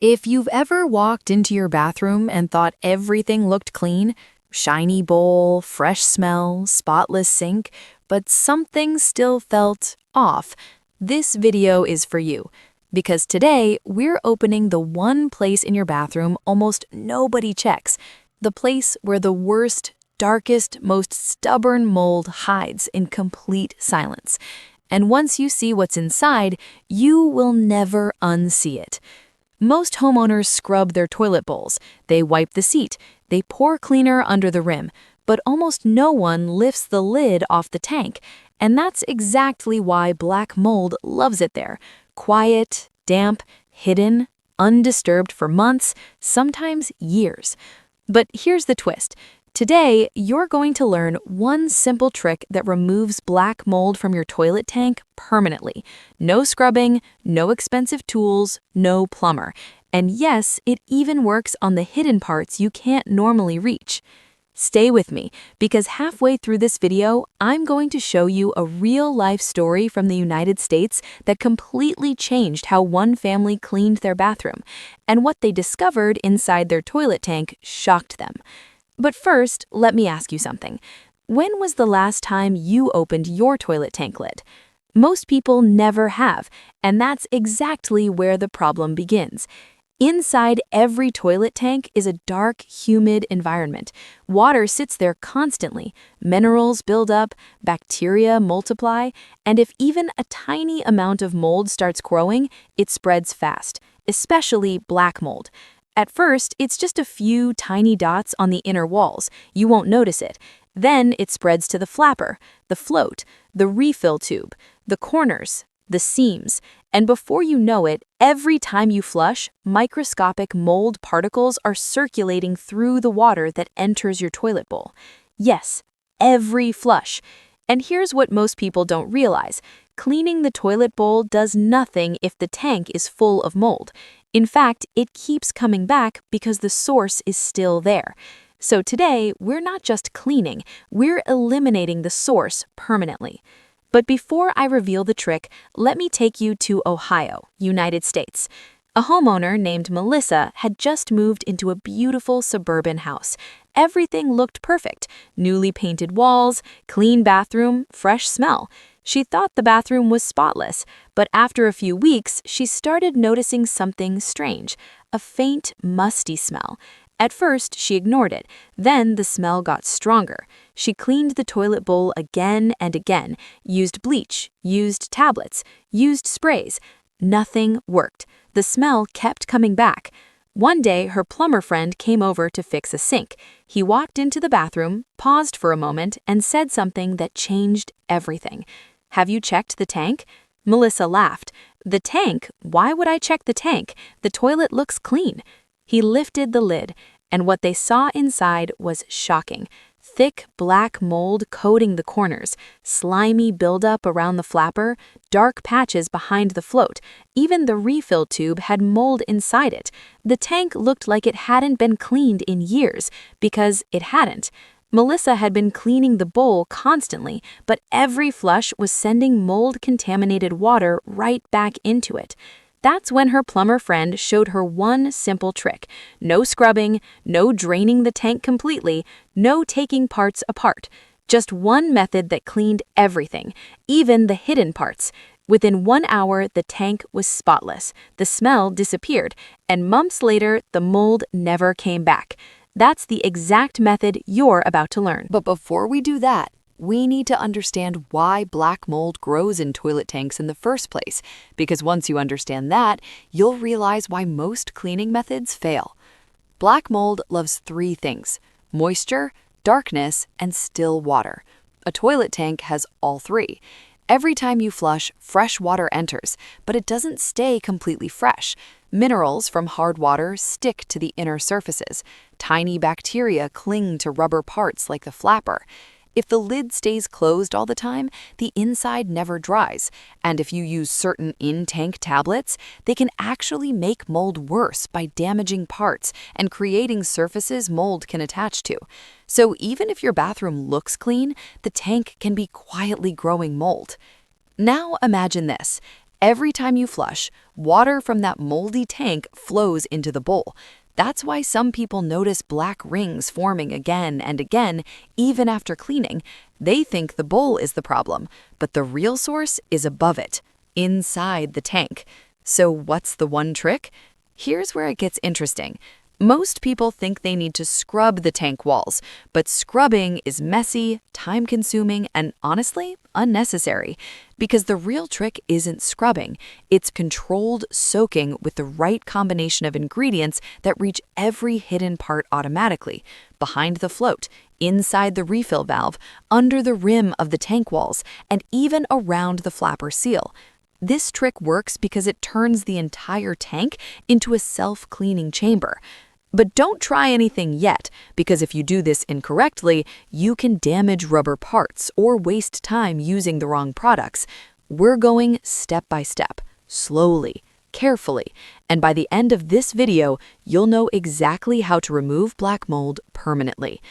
If you've ever walked into your bathroom and thought everything looked clean, shiny bowl, fresh smell, spotless sink, but something still felt off, this video is for you. Because today, we're opening the one place in your bathroom almost nobody checks, the place where the worst, darkest, most stubborn mold hides in complete silence. And once you see what's inside, you will never unsee it. Most homeowners scrub their toilet bowls, they wipe the seat, they pour cleaner under the rim, but almost no one lifts the lid off the tank, and that's exactly why black mold loves it there. Quiet, damp, hidden, undisturbed for months, sometimes years. But here's the twist. Today, you're going to learn one simple trick that removes black mold from your toilet tank permanently. No scrubbing, no expensive tools, no plumber. And yes, it even works on the hidden parts you can't normally reach. Stay with me, because halfway through this video, I'm going to show you a real-life story from the United States that completely changed how one family cleaned their bathroom, and what they discovered inside their toilet tank shocked them. But first, let me ask you something. When was the last time you opened your toilet tank lid? Most people never have, and that's exactly where the problem begins. Inside every toilet tank is a dark, humid environment. Water sits there constantly. Minerals build up, bacteria multiply, and if even a tiny amount of mold starts growing, it spreads fast, especially black mold. At first, it's just a few tiny dots on the inner walls. You won't notice it. Then it spreads to the flapper, the float, the refill tube, the corners, the seams, and before you know it, every time you flush, microscopic mold particles are circulating through the water that enters your toilet bowl. Yes, every flush. And here's what most people don't realize. Cleaning the toilet bowl does nothing if the tank is full of mold. In fact, it keeps coming back because the source is still there. So today, we're not just cleaning, we're eliminating the source permanently. But before I reveal the trick, let me take you to Ohio, United States. A homeowner named Melissa had just moved into a beautiful suburban house. Everything looked perfect. Newly painted walls, clean bathroom, fresh smell. She thought the bathroom was spotless, but after a few weeks, she started noticing something strange, a faint, musty smell. At first, she ignored it. Then the smell got stronger. She cleaned the toilet bowl again and again, used bleach, used tablets, used sprays. Nothing worked. The smell kept coming back. One day, her plumber friend came over to fix a sink. He walked into the bathroom, paused for a moment, and said something that changed everything. "Have you checked the tank?" Melissa laughed. "The tank? Why would I check the tank? The toilet looks clean." He lifted the lid, and what they saw inside was shocking. Thick black mold coating the corners, slimy buildup around the flapper, dark patches behind the float. Even the refill tube had mold inside it. The tank looked like it hadn't been cleaned in years, because it hadn't. Melissa had been cleaning the bowl constantly, but every flush was sending mold-contaminated water right back into it. That's when her plumber friend showed her one simple trick. No scrubbing, no draining the tank completely, no taking parts apart. Just one method that cleaned everything, even the hidden parts. Within 1 hour, the tank was spotless. The smell disappeared, and months later, the mold never came back. That's the exact method you're about to learn. But before we do that, we need to understand why black mold grows in toilet tanks in the first place, because once you understand that, you'll realize why most cleaning methods fail. Black mold loves 3 things: moisture, darkness, and still water. A toilet tank has all 3. Every time you flush, fresh water enters, but it doesn't stay completely fresh. Minerals from hard water stick to the inner surfaces. Tiny bacteria cling to rubber parts like the flapper. If the lid stays closed all the time, the inside never dries. And if you use certain in-tank tablets, they can actually make mold worse by damaging parts and creating surfaces mold can attach to. So even if your bathroom looks clean, the tank can be quietly growing mold. Now imagine this. Every time you flush, water from that moldy tank flows into the bowl. That's why some people notice black rings forming again and again, even after cleaning. They think the bowl is the problem, but the real source is above it, inside the tank. So what's the one trick? Here's where it gets interesting. Most people think they need to scrub the tank walls, but scrubbing is messy, time-consuming, and honestly, unnecessary. Because the real trick isn't scrubbing, it's controlled soaking with the right combination of ingredients that reach every hidden part automatically, behind the float, inside the refill valve, under the rim of the tank walls, and even around the flapper seal. This trick works because it turns the entire tank into a self-cleaning chamber. But don't try anything yet, because if you do this incorrectly, you can damage rubber parts or waste time using the wrong products. We're going step by step, slowly, carefully, and by the end of this video, you'll know exactly how to remove black mold permanently.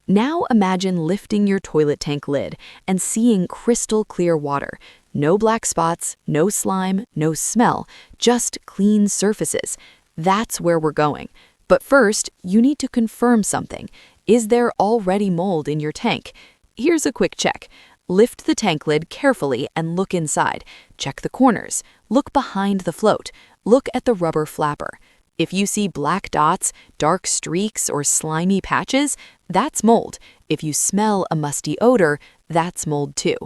Now imagine lifting your toilet tank lid and seeing crystal clear water. No black spots, no slime, no smell, just clean surfaces. That's where we're going. But first, you need to confirm something. Is there already mold in your tank? Here's a quick check. Lift the tank lid carefully and look inside. Check the corners. Look behind the float. Look at the rubber flapper. If you see black dots, dark streaks, or slimy patches, that's mold. If you smell a musty odor, that's mold too.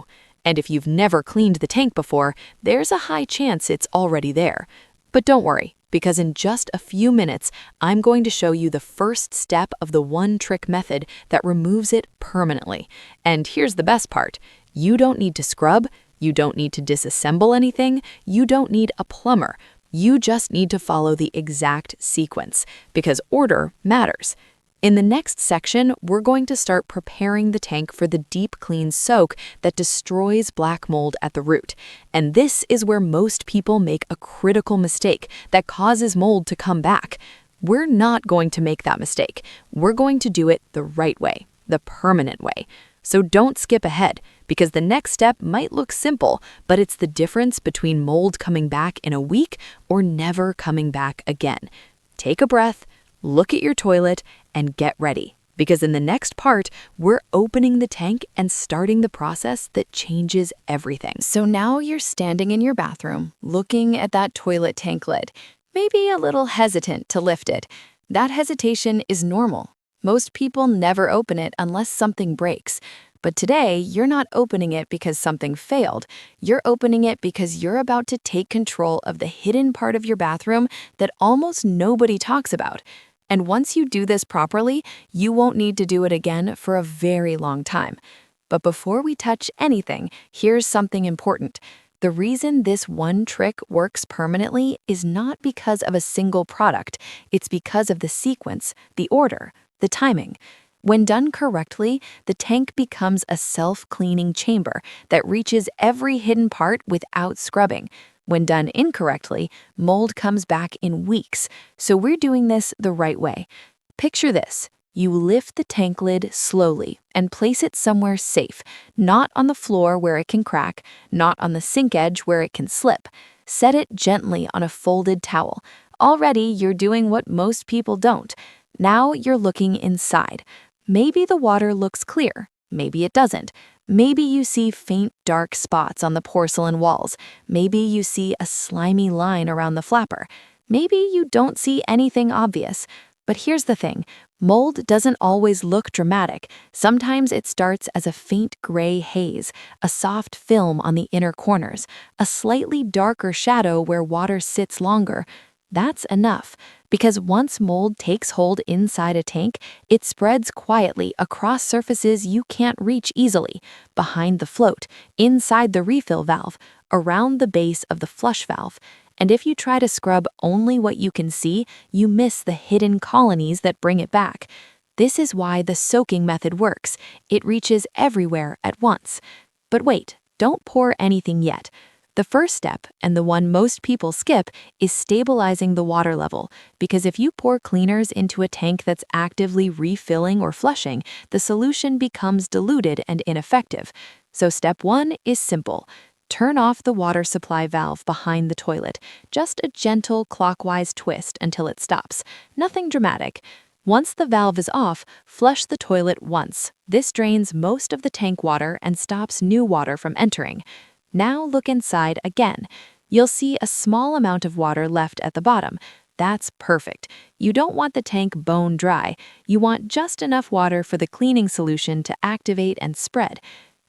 And if you've never cleaned the tank before, there's a high chance it's already there. But don't worry, because in just a few minutes, I'm going to show you the first step of the one-trick method that removes it permanently. And here's the best part. You don't need to scrub, you don't need to disassemble anything, you don't need a plumber. You just need to follow the exact sequence, because order matters. In the next section, we're going to start preparing the tank for the deep clean soak that destroys black mold at the root. And this is where most people make a critical mistake that causes mold to come back. We're not going to make that mistake. We're going to do it the right way, the permanent way. So don't skip ahead, because the next step might look simple, but it's the difference between mold coming back in a week or never coming back again. Take a breath, look at your toilet, and get ready, because in the next part, we're opening the tank and starting the process that changes everything. So now you're standing in your bathroom, looking at that toilet tank lid, maybe a little hesitant to lift it. That hesitation is normal. Most people never open it unless something breaks. But today, you're not opening it because something failed. You're opening it because you're about to take control of the hidden part of your bathroom that almost nobody talks about. And once you do this properly, you won't need to do it again for a very long time. But before we touch anything, here's something important. The reason this one trick works permanently is not because of a single product. It's because of the sequence, the order, the timing. When done correctly, the tank becomes a self-cleaning chamber that reaches every hidden part without scrubbing. When done incorrectly, mold comes back in weeks. So we're doing this the right way. Picture this. You lift the tank lid slowly and place it somewhere safe, not on the floor where it can crack, not on the sink edge where it can slip. Set it gently on a folded towel. Already, you're doing what most people don't. Now you're looking inside. Maybe the water looks clear. Maybe it doesn't. Maybe you see faint dark spots on the porcelain walls. Maybe you see a slimy line around the flapper. Maybe you don't see anything obvious. But here's the thing. Mold doesn't always look dramatic. Sometimes it starts as a faint gray haze, a soft film on the inner corners, a slightly darker shadow where water sits longer. That's enough, because once mold takes hold inside a tank, it spreads quietly across surfaces you can't reach easily, behind the float, inside the refill valve, around the base of the flush valve. And if you try to scrub only what you can see, you miss the hidden colonies that bring it back. This is why the soaking method works. It reaches everywhere at once. But wait, don't pour anything yet. The first step, and the one most people skip, is stabilizing the water level, because if you pour cleaners into a tank that's actively refilling or flushing, the solution becomes diluted and ineffective. So step 1 is simple. turn off the water supply valve behind the toilet. Just a gentle clockwise twist until it stops. Nothing dramatic. Once the valve is off, flush the toilet once. This drains most of the tank water and stops new water from entering. Now look inside again. You'll see a small amount of water left at the bottom. That's perfect. You don't want the tank bone dry. You want just enough water for the cleaning solution to activate and spread.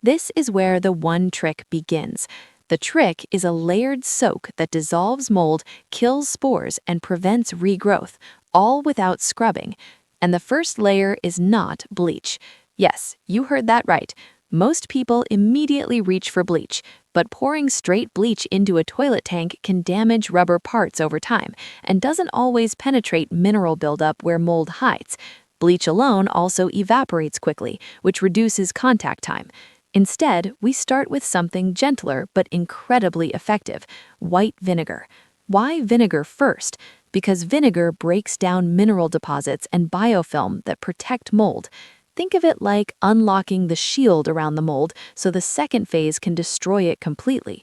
This is where the one trick begins. The trick is a layered soak that dissolves mold, kills spores, and prevents regrowth, all without scrubbing. And the first layer is not bleach. Yes, you heard that right. Most people immediately reach for bleach, but pouring straight bleach into a toilet tank can damage rubber parts over time and doesn't always penetrate mineral buildup where mold hides. Bleach alone also evaporates quickly, which reduces contact time. Instead, we start with something gentler but incredibly effective: white vinegar. Why vinegar first? Because vinegar breaks down mineral deposits and biofilm that protect mold. Think of it like unlocking the shield around the mold so the second phase can destroy it completely.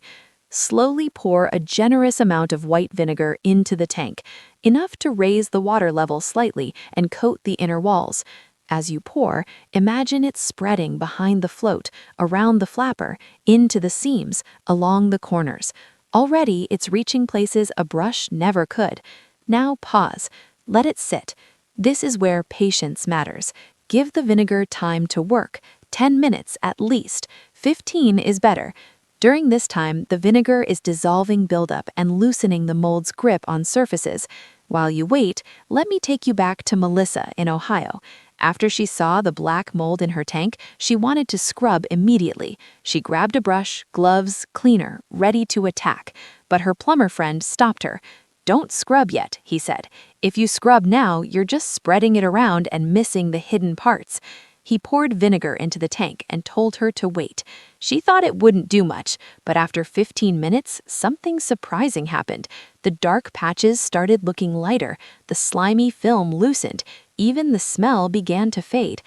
Slowly pour a generous amount of white vinegar into the tank, enough to raise the water level slightly and coat the inner walls. As you pour, imagine it spreading behind the float, around the flapper, into the seams, along the corners. Already, it's reaching places a brush never could. Now pause. Let it sit. This is where patience matters. Give the vinegar time to work, 10 minutes at least. 15 is better. During this time, the vinegar is dissolving buildup and loosening the mold's grip on surfaces. While you wait, let me take you back to Melissa in Ohio. After she saw the black mold in her tank, she wanted to scrub immediately. She grabbed a brush, gloves, cleaner, ready to attack. But her plumber friend stopped her. "Don't scrub yet," he said. "If you scrub now, you're just spreading it around and missing the hidden parts." He poured vinegar into the tank and told her to wait. She thought it wouldn't do much, but after 15 minutes, something surprising happened. The dark patches started looking lighter, the slimy film loosened, even the smell began to fade.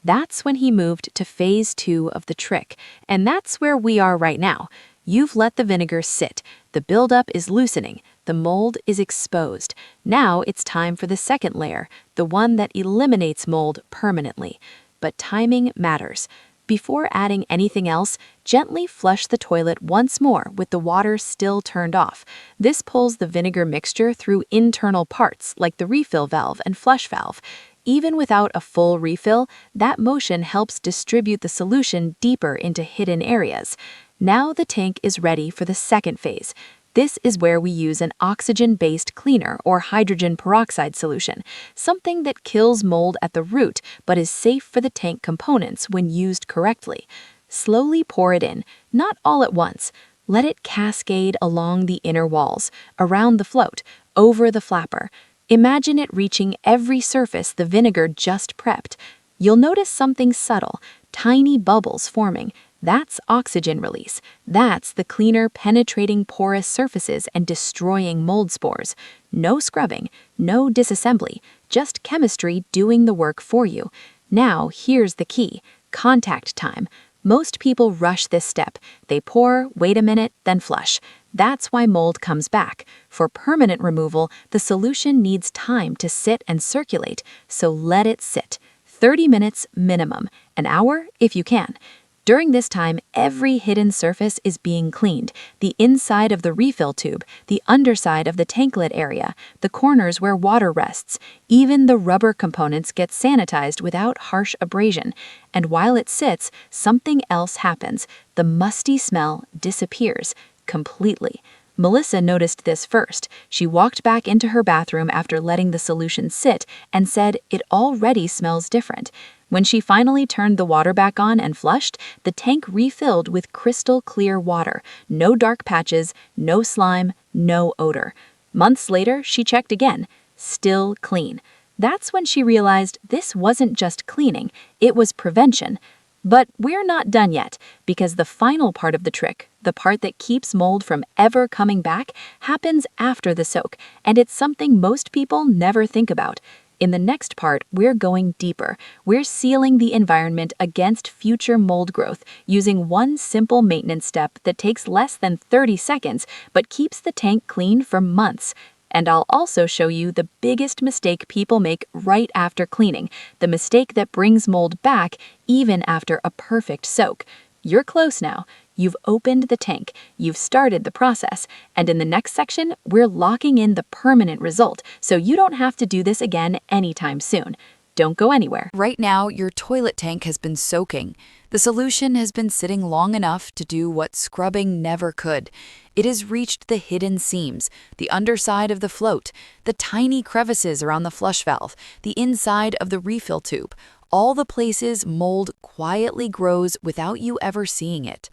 That's when he moved to phase 2 of the trick, and that's where we are right now. You've let the vinegar sit, the buildup is loosening, the mold is exposed. Now it's time for the second layer, the one that eliminates mold permanently. But timing matters. Before adding anything else, gently flush the toilet once more with the water still turned off. This pulls the vinegar mixture through internal parts like the refill valve and flush valve. Even without a full refill, that motion helps distribute the solution deeper into hidden areas. Now the tank is ready for the second phase. This is where we use an oxygen-based cleaner or hydrogen peroxide solution, something that kills mold at the root but is safe for the tank components when used correctly. Slowly pour it in, not all at once. Let it cascade along the inner walls, around the float, over the flapper. Imagine it reaching every surface the vinegar just prepped. You'll notice something subtle, tiny bubbles forming. That's oxygen release. That's the cleaner penetrating porous surfaces and destroying mold spores. No scrubbing, no disassembly, just chemistry doing the work for you. Now, here's the key: contact time. Most people rush this step. They pour, wait a minute, then flush. That's why mold comes back. For permanent removal, the solution needs time to sit and circulate, so let it sit. 30 minutes minimum, an hour if you can. During this time, every hidden surface is being cleaned: the inside of the refill tube, the underside of the tank lid area, the corners where water rests. Even the rubber components get sanitized without harsh abrasion. And while it sits, something else happens. The musty smell disappears completely. Melissa noticed this first. She walked back into her bathroom after letting the solution sit and said it already smells different. When she finally turned the water back on and flushed, the tank refilled with crystal clear water. No dark patches, no slime, no odor. Months later, she checked again. Still clean. That's when she realized this wasn't just cleaning, it was prevention. But we're not done yet, because the final part of the trick, the part that keeps mold from ever coming back, happens after the soak, and it's something most people never think about. In the next part, we're going deeper. We're sealing the environment against future mold growth using one simple maintenance step that takes less than 30 seconds but keeps the tank clean for months. And I'll also show you the biggest mistake people make right after cleaning, the mistake that brings mold back even after a perfect soak. You're close now. You've opened the tank, you've started the process, and in the next section, we're locking in the permanent result, so you don't have to do this again anytime soon. Don't go anywhere. Right now, your toilet tank has been soaking. The solution has been sitting long enough to do what scrubbing never could. It has reached the hidden seams, the underside of the float, the tiny crevices around the flush valve, the inside of the refill tube, all the places mold quietly grows without you ever seeing it.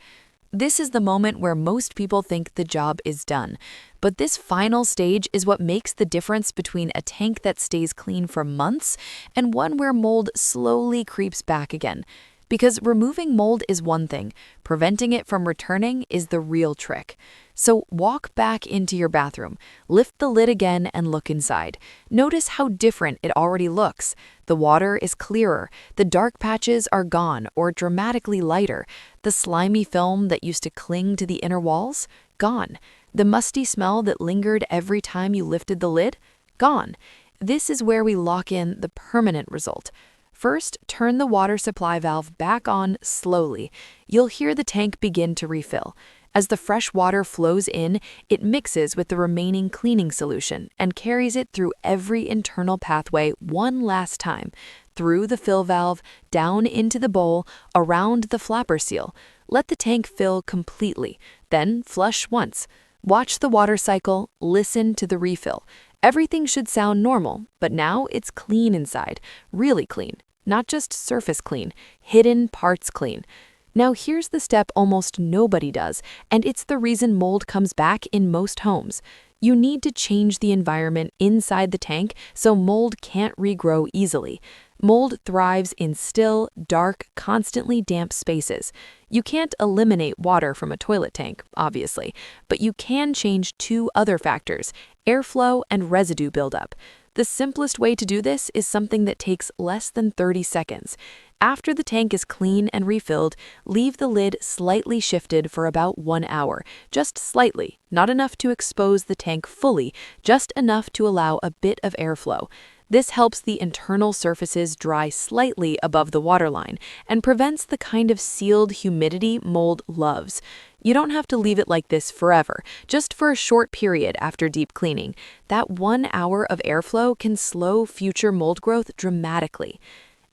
This is the moment where most people think the job is done. But this final stage is what makes the difference between a tank that stays clean for months and one where mold slowly creeps back again. Because removing mold is one thing, preventing it from returning is the real trick. So walk back into your bathroom, lift the lid again and look inside. Notice how different it already looks. The water is clearer, the dark patches are gone or dramatically lighter. The slimy film that used to cling to the inner walls? Gone. The musty smell that lingered every time you lifted the lid? Gone. This is where we lock in the permanent result. First, turn the water supply valve back on slowly. You'll hear the tank begin to refill. As the fresh water flows in, it mixes with the remaining cleaning solution and carries it through every internal pathway one last time, through the fill valve, down into the bowl, around the flapper seal. Let the tank fill completely, then flush once. Watch the water cycle, listen to the refill. Everything should sound normal, but now it's clean inside, really clean, not just surface clean, hidden parts clean. Now here's the step almost nobody does, and it's the reason mold comes back in most homes. You need to change the environment inside the tank so mold can't regrow easily. Mold thrives in still, dark, constantly damp spaces. You can't eliminate water from a toilet tank, obviously, but you can change two other factors: airflow and residue buildup. The simplest way to do this is something that takes less than 30 seconds. After the tank is clean and refilled, leave the lid slightly shifted for about 1 hour, just slightly, not enough to expose the tank fully, just enough to allow a bit of airflow. This helps the internal surfaces dry slightly above the waterline and prevents the kind of sealed humidity mold loves. You don't have to leave it like this forever, just for a short period after deep cleaning. That 1 hour of airflow can slow future mold growth dramatically.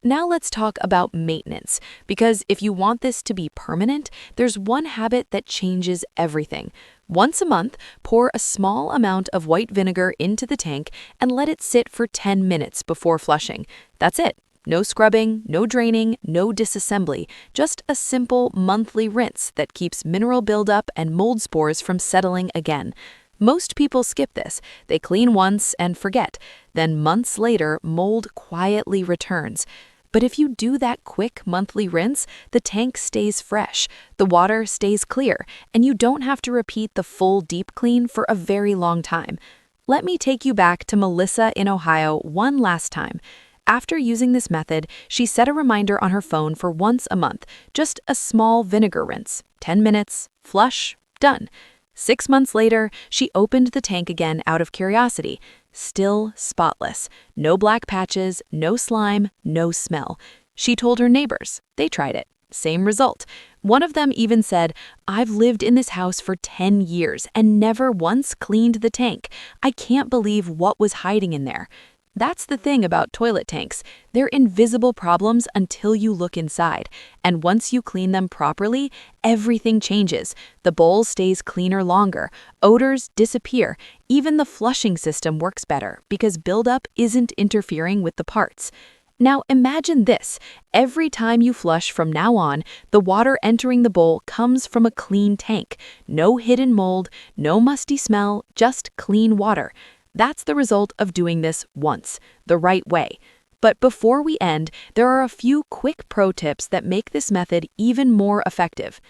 Now let's talk about maintenance, because if you want this to be permanent, there's one habit that changes everything. Once a month, pour a small amount of white vinegar into the tank and let it sit for 10 minutes before flushing. That's it. No scrubbing, no draining, no disassembly, just a simple monthly rinse that keeps mineral buildup and mold spores from settling again. Most people skip this. They clean once and forget. Then months later, mold quietly returns. But if you do that quick monthly rinse, the tank stays fresh, the water stays clear, and you don't have to repeat the full deep clean for a very long time. Let me take you back to Melissa in Ohio one last time. After using this method, she set a reminder on her phone for once a month, just a small vinegar rinse, 10 minutes, flush, done. 6 months later, she opened the tank again out of curiosity. Still spotless. No black patches, no slime, no smell. She told her neighbors. They tried it. Same result. One of them even said, "I've lived in this house for 10 years and never once cleaned the tank. I can't believe what was hiding in there." That's the thing about toilet tanks. They're invisible problems until you look inside. And once you clean them properly, everything changes. The bowl stays cleaner longer. Odors disappear. Even the flushing system works better because buildup isn't interfering with the parts. Now imagine this. Every time you flush from now on, the water entering the bowl comes from a clean tank. No hidden mold, no musty smell, just clean water. That's the result of doing this once, the right way. But before we end, there are a few quick pro tips that make this method even more effective.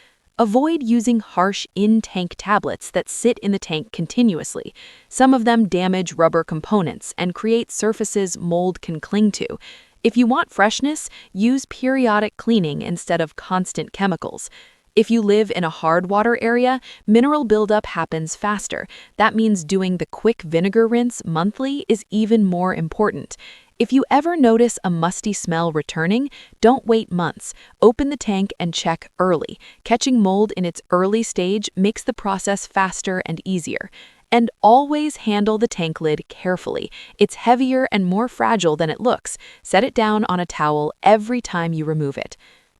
Avoid using harsh in-tank tablets that sit in the tank continuously. Some of them damage rubber components and create surfaces mold can cling to. If you want freshness, use periodic cleaning instead of constant chemicals. If you live in a hard water area, mineral buildup happens faster. That means doing the quick vinegar rinse monthly is even more important. If you ever notice a musty smell returning, don't wait months. Open the tank and check early. Catching mold in its early stage makes the process faster and easier. And always handle the tank lid carefully. It's heavier and more fragile than it looks. Set it down on a towel every time you remove it.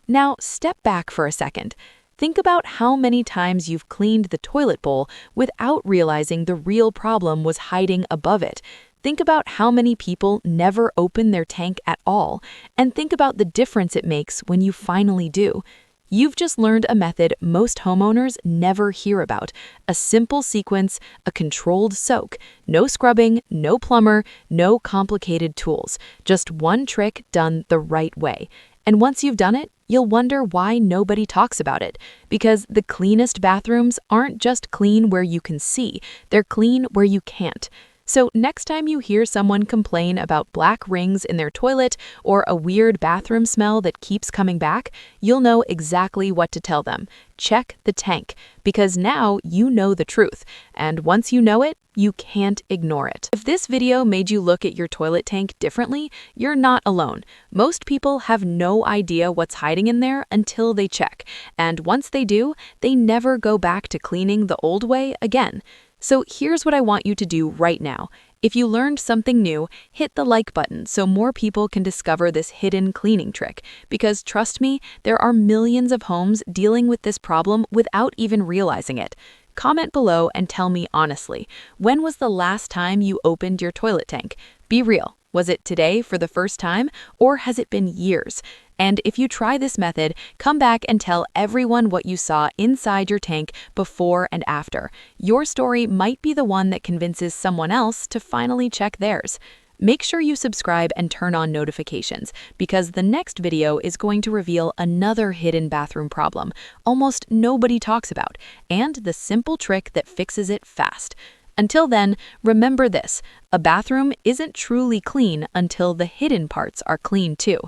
Now, step back for a second. Think about how many times you've cleaned the toilet bowl without realizing the real problem was hiding above it. Think about how many people never open their tank at all, and think about the difference it makes when you finally do. You've just learned a method most homeowners never hear about. A simple sequence, a controlled soak. No scrubbing, no plumber, no complicated tools. Just one trick done the right way. And once you've done it, you'll wonder why nobody talks about it. Because the cleanest bathrooms aren't just clean where you can see, they're clean where you can't. So next time you hear someone complain about black rings in their toilet or a weird bathroom smell that keeps coming back, you'll know exactly what to tell them. Check the tank, because now you know the truth. And once you know it, you can't ignore it. If this video made you look at your toilet tank differently, you're not alone. Most people have no idea what's hiding in there until they check. And once they do, they never go back to cleaning the old way again. So here's what I want you to do right now. If you learned something new, hit the like button so more people can discover this hidden cleaning trick. Because trust me, there are millions of homes dealing with this problem without even realizing it. Comment below and tell me honestly, when was the last time you opened your toilet tank? Be real. Was it today for the first time, or has it been years? And if you try this method, come back and tell everyone what you saw inside your tank before and after. Your story might be the one that convinces someone else to finally check theirs. Make sure you subscribe and turn on notifications, because the next video is going to reveal another hidden bathroom problem almost nobody talks about, and the simple trick that fixes it fast. Until then, remember this: a bathroom isn't truly clean until the hidden parts are clean too.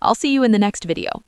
I'll see you in the next video.